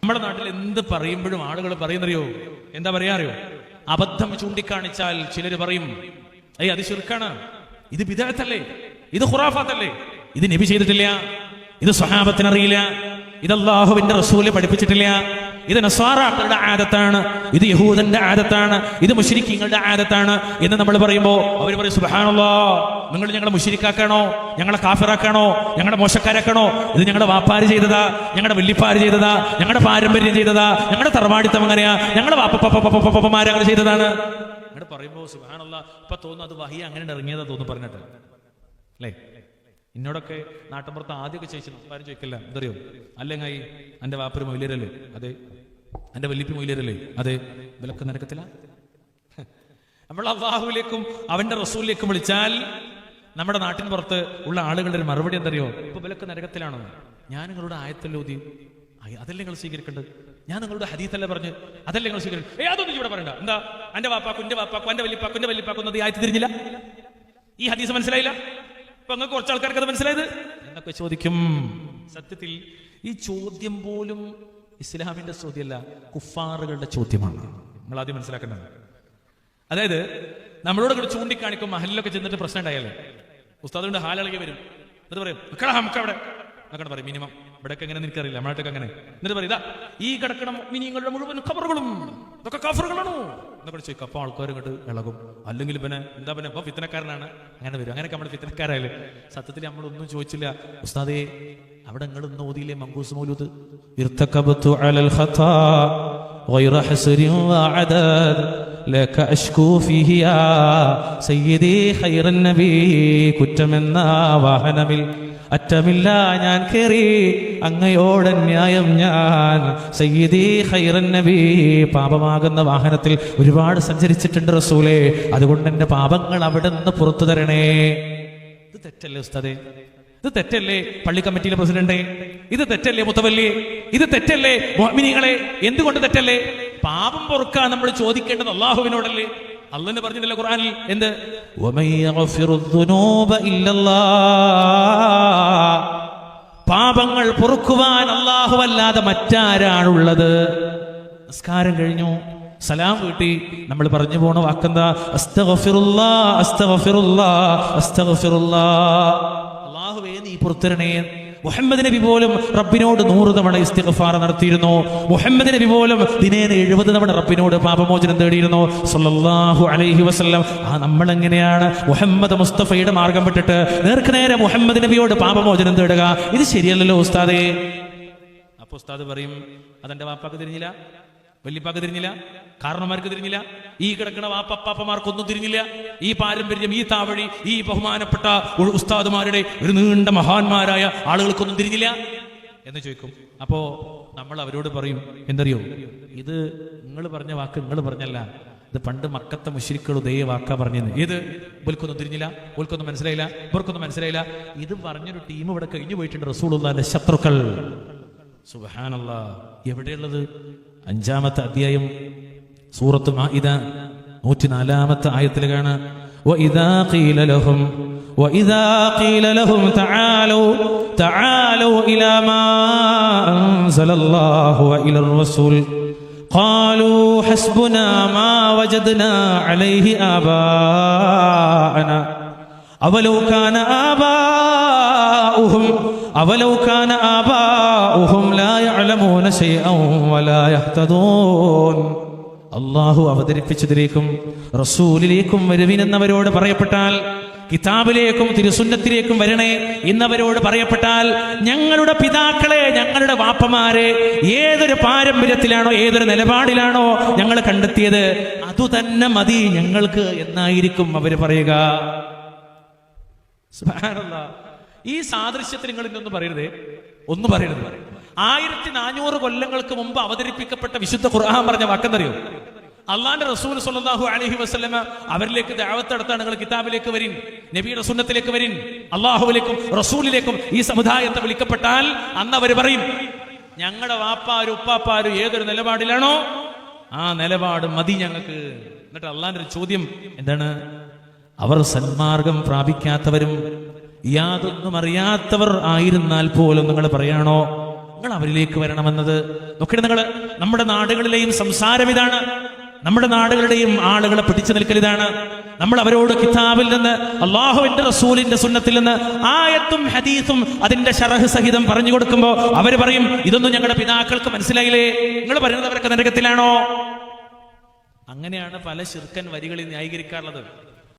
നമ്മുടെ നാട്ടിൽ എന്ത് പറയുമ്പോഴും ആളുകൾ പറയുന്നറിയോ, എന്താ പറയാറിയോ? അബദ്ധം ചൂണ്ടിക്കാണിച്ചാൽ ചിലർ പറയും, അത് ശിർക്കാണ്, ഇത് ബിദ്അത്തല്ലേ, ഇത് ഖുറാഫാത്തല്ലേ, ഇത് നബി ചെയ്തിട്ടില്ല, ഇത് സ്വഹാബത്തിനറിയില്ല, ഇത് അല്ലാഹുവിന്റെ റസൂല് പഠിപ്പിച്ചിട്ടില്ല, ഇത് നസ്വാറാക്കളുടെ ആദത്താണ്, ഇത് യഹൂദന്റെ ആദത്താണ്, ഇത് മുശ്രിക്കീങ്ങളുടെ ആദത്താണ് എന്ന് നമ്മൾ പറയുമ്പോൾ അവർ പറയും, സുബ്ഹാനല്ലാഹ്, നിങ്ങൾ ഞങ്ങളെ മുശ്രിക്കാക്കാണോ, ഞങ്ങളെ കാഫിറാക്കാണോ, ഞങ്ങളെ മോശക്കാരാക്കണോ? ഇത് ഞങ്ങളുടെ വാപ്പാര് ചെയ്തതാ, ഞങ്ങളുടെ വല്ലിപ്പാര് ചെയ്തതാ, ഞങ്ങളുടെ പാരമ്പര്യം ചെയ്തതാ, ഞങ്ങളുടെ തറവാടിത്തം അങ്ങനെയാ, ഞങ്ങളുടെ വാപ്പമാര് അങ്ങനെ ചെയ്തതാണ് അങ്ങനെ പറയുമ്പോൾ സുബ്ഹാനല്ലാഹ്, ഇപ്പൊ തോന്നുന്നു അത് വഹി അങ്ങനെ ഇറങ്ങിയതാ തോന്നുന്നു പറഞ്ഞിട്ട് അല്ലേ? എന്നോടൊക്കെ നാട്ടിൻപുറത്ത് ആദ്യമൊക്കെ ചോദിച്ചു, ആരും ചോദിക്കില്ല, എന്തറിയോ, അല്ലെങ്കിൽ എൻ്റെ വാപ്പൊരു മൊയിലേരല്ലേ, അതെ, എൻ്റെ വല്ലിപ്പി മൊയിലേരല്ലേ, അതെ, വിലക്ക് നരക്കത്തില്ല. നമ്മൾ അല്ലാഹുവിലേക്കും അവന്റെ റസൂലിലേക്കും വിളിച്ചാൽ നമ്മുടെ നാട്ടിൻ പുറത്ത് ഉള്ള ആളുകളുടെ ഒരു മറുപടി എന്തറിയോ, ഇപ്പൊ വിലക്ക് നരകത്തിലാണോ? ഞാൻ നിങ്ങളുടെ ആയത്തല്ലേ ഓതി, അതല്ലേ നിങ്ങൾ സ്വീകരിക്കേണ്ടത്, ഞാൻ നിങ്ങളുടെ ഹദീസല്ലേ പറഞ്ഞു, അതല്ലേ നിങ്ങൾ സ്വീകരിക്കേണ്ടത്. അതൊന്നും ഇവിടെ പറയണ്ട, എന്താ എന്റെ വാപ്പാക്കും എന്റെ വാപ്പാക്കും എന്റെ വല്ലിപ്പാക്കും ഈ ആയത്ത് തിരിഞ്ഞില്ല, ഈ ഹദീസ് മനസ്സിലായില്ല, അപ്പൊ അങ്ങ് കുറച്ച് ആൾക്കാർക്ക് അത് മനസ്സിലായത് എന്നൊക്കെ ചോദിക്കും. സത്യത്തിൽ ഈ ചോദ്യം പോലും ഇസ്ലാമിന്റെ ചോദ്യമല്ല, കുഫാറുകളുടെ ചോദ്യമാണ്. നമ്മൾ ആദ്യം മനസ്സിലാക്കേണ്ടത്. അതായത് നമ്മളോട് കൂടെ ചൂണ്ടിക്കാണിക്കും, മഹലിലൊക്കെ ചെന്നിട്ട് പ്രശ്നം ഉണ്ടായാലേ ഉസ്താദിന്റെ ഹാലിളകി വരും, എന്നിട്ട് പറയും അവിടെ എന്നൊക്കെ പറയും, മിനിമം ഇവിടെയൊക്കെ എങ്ങനെ നിനക്കറിയില്ല, നമ്മളായിട്ടൊക്കെ അങ്ങനെ, എന്നിട്ട് പറയും, ഇതാ ഈ കിടക്കണം മിനിങ്ങളുടെ മുഴുവൻ ഖബറുകളും ഇതൊക്കെ കാഫറുകളാണോ എന്നൊക്കെ ചോദിക്കും. അപ്പൊ ആൾക്കാർ ഇങ്ങോട്ട് ഇളകും, അല്ലെങ്കിൽ പിന്നെ എന്താ പിന്നെ ഇപ്പൊ ഫിത്തനക്കാരനാണ്, അങ്ങനെ വരും. അങ്ങനെയൊക്കെ നമ്മൾ ഫിത്തനക്കാരായാലും സത്യത്തിൽ നമ്മളൊന്നും ചോദിച്ചില്ല, ഉസ്താദേ അവിടെ നിങ്ങൾ ഇന്ന് ഓതിയില്ലേ മങ്കൂസ് മൗലൂദ്, ഇർതകബതു അലൽ ഖതാ ഗൈറ ഹസ്രിൻ വഅദദ് ലക അഷ്കൂ ഫീഹി യാ സയ്യിദി ഖൈറൻ നബി, കുറ്റമെന്ന വാഹനമിൽ അറ്റമില്ല ഞാൻ കേറി അങ്ങയോട് ന്യായം ഞാൻ, സയ്യിദി ഖൈറൻ നബി, പാപമാകുന്ന വാഹനത്തിൽ ഒരുപാട് സഞ്ചരിച്ചിട്ടുണ്ട് റസൂലേ, അതുകൊണ്ട് എന്റെ പാപങ്ങൾ അവിടെ നിന്ന് പുറത്തു തരണേ. ഇത് തെറ്റല്ലേ ഉസ്താദേ, ഇത് തെറ്റല്ലേ പള്ളി കമ്മിറ്റിയിലെ പ്രസിഡന്റ്, ഇത് തെറ്റല്ലേ മുത്തവല്ലി, ഇത് തെറ്റല്ലേ മുഅ്മിനീങ്ങളെ, എന്തുകൊണ്ട് തെറ്റല്ലേ? പാപം പൊറുക്കാൻ നമ്മൾ ചോദിക്കേണ്ടത് അല്ലാഹുവിനോടല്ലേ? അല്ലാഹു പറഞ്ഞിട്ടില്ല ഖുർആനിൽ, എന്ത്, പാപങ്ങൾ പൊറുക്കുവാൻ അല്ലാഹുവല്ലാതെ മറ്റാരാണുള്ളത്? നിസ്കാരം കഴിഞ്ഞു, സലാം വീട്ടി നമ്മൾ പറഞ്ഞു പോണ വാക്കെന്താ? അസ്തഗ്ഫിറുല്ലാഹ് അസ്തഗ്ഫിറുല്ലാഹ് അസ്തഗ്ഫിറുല്ലാഹ്, അല്ലാഹുവേ നീ പുറത്തിരണേ. മുഹമ്മദ് നബി പോലും റബ്ബിനോട് 100 തവണ ഇസ്തിഗ്ഫാർ നടത്തിയിരുന്നു. മുഹമ്മദ് നബി പോലും ദിനേന 70 തവണ റബ്ബിനോട് പാപമോചനം തേടിയിരുന്നു സല്ലല്ലാഹു അലൈഹി വസല്ലം. നമ്മൾ എങ്ങനെയാണ് മുഹമ്മദ് മുസ്തഫയുടെ മാർഗം വിട്ടിട്ട് നേർക്കുനേരെ മുഹമ്മദ് നബിയോട് പാപമോചനം തേടുക? ഇത് ശരിയല്ലല്ലോ ഉസ്താദേ. അപ്പൊ ഉസ്താദ് പറയും, അതെന്റെ വാപ്പാക്ക് തിരിഞ്ഞില്ല, വല്ലിപ്പാക്ക് തിരിഞ്ഞില്ല, കാരണന്മാർക്ക് തിരിഞ്ഞില്ല, ഈ കിടക്കണ വാപ്പപ്പാപ്പമാർക്കൊന്നും തിരിഞ്ഞില്ല, ഈ പാരമ്പര്യം, ഈ താവഴി, ഈ ബഹുമാനപ്പെട്ട ഉസ്താദുമാരുടെ ഒരു നീണ്ട മഹാന്മാരായ ആളുകൾക്കൊന്നും തിരിഞ്ഞില്ല എന്ന് ചോദിക്കും. അപ്പോ നമ്മൾ അവരോട് പറയും, എന്തറിയോ, ഇത് നിങ്ങൾ പറഞ്ഞ വാക്ക് നിങ്ങൾ പറഞ്ഞല്ല, ഇത് പണ്ട് മക്കത്തെ മുശ്രിക്കുകൾ ഇതേ വാക്കാ പറഞ്ഞത്. ഏത്? ഇവർക്കൊന്നും തിരിഞ്ഞില്ല, ഇവർക്കൊന്നും മനസ്സിലായില്ല, ഇവർക്കൊന്നും മനസ്സിലായില്ല. ഇത് പറഞ്ഞൊരു ടീം ഇവിടെ കഴിഞ്ഞു പോയിട്ടുണ്ട്, റസൂലുള്ളാഹിന്റെ ശത്രുക്കൾ. സുബ്ഹാനല്ലാഹ്. എവിടെയുള്ളത്? 5-ാമത്തെ അധ്യായം സൂറത്ത് മാഇദ 104-ാമത്തെ ആയത്തിൽ കാണാം, وَإِذَا قِيلَ لَهُمْ تعالوا إلى ما أنزل الله وإلى الرسول قالوا حسبنا ما وجدنا عليه آباءنا أولو كان آباؤهم لا يعلمون شيئا ولا يهتدون. അള്ളാഹു അവതരിപ്പിച്ചതിലേക്കും റസൂലിലേക്കും വരുവിനെന്നവരോട് പറയപ്പെട്ടാൽ, കിതാബിലേക്കും തിരുസുന്നത്തിലേക്കും വരണേ എന്നവരോട് പറയപ്പെട്ടാൽ, ഞങ്ങളുടെ പിതാക്കളെ, ഞങ്ങളുടെ വാപ്പമാരെ ഏതൊരു പാരമ്പര്യത്തിലാണോ, ഏതൊരു നിലപാടിലാണോ ഞങ്ങൾ കണ്ടെത്തിയത്, അതുതന്നെ മതി ഞങ്ങൾക്ക് എന്നായിരിക്കും അവർ പറയുക. സുബ്ഹാനല്ലാഹ്. ഈ സാദൃശ്യത്തിൽ നിങ്ങൾ ഇന്നൊന്നും പറയരുതേ, ഒന്നും പറയരുത്. 1400 കൊല്ലങ്ങൾക്ക് മുമ്പ് അവതരിപ്പിക്കപ്പെട്ട വിശുദ്ധ ഖുർആൻ പറഞ്ഞ വാക്കെന്തറിയോ? അള്ളാന്റെ റസൂൽ സ്വല്ലല്ലാഹു അലൈഹി വസല്ലമ അവരിലേക്ക് ദഅവത്ത് നടത്താൻ, നിങ്ങൾ കിതാബിലേക്ക് വരിൻ, നബിയുടെ സുന്നത്തിലേക്ക് വരിൻ, അള്ളാഹുവിലേക്കും റസൂലിലേക്കും ഈ സമുദായത്തെ വിളിക്കപ്പെട്ടാൽ അന്ന് അവർ പറയും, ഞങ്ങളുടെ വാപ്പാരും ഉപ്പാപ്പാരും ഏതൊരു നിലപാടിലാണോ ആ നിലപാട് മതി ഞങ്ങൾക്ക്. എന്നിട്ട് അള്ളാന്റെ ഒരു ചോദ്യം എന്താണ്? അവർ സന്മാർഗം പ്രാപിക്കാത്തവരും യാതൊന്നും അറിയാത്തവർ ആയിരുന്നാൽ പോലും നിങ്ങൾ പറയാണോ നിങ്ങൾ അവരിലേക്ക് വരണമെന്നത്. നോക്കിയിട്ട് നിങ്ങൾ, നമ്മുടെ നാടുകളിലെയും സംസാരം ഇതാണ്, നമ്മുടെ നാടുകളുടെയും ആളുകളെ പിടിച്ചു നിൽക്കൽ ഇതാണ്. നമ്മൾ അവരോട് കിതാബിൽ നിന്ന്, അള്ളാഹുവിന്റെ റസൂലിന്റെ സുന്നത്തിൽ നിന്ന് ആയത്തും ഹദീസും അതിന്റെ ശറഹ് സഹിതം പറഞ്ഞു കൊടുക്കുമ്പോൾ അവർ പറയും, ഇതൊന്നും ഞങ്ങളുടെ പിതാക്കൾക്ക് മനസ്സിലായില്ലേ, നിങ്ങൾ പറയുന്നത് അവരൊക്കെ നരകത്തിലാണോ? അങ്ങനെയാണ് പല ശിർക്കൻ വരികളിൽ ന്യായീകരിക്കാറുള്ളത്.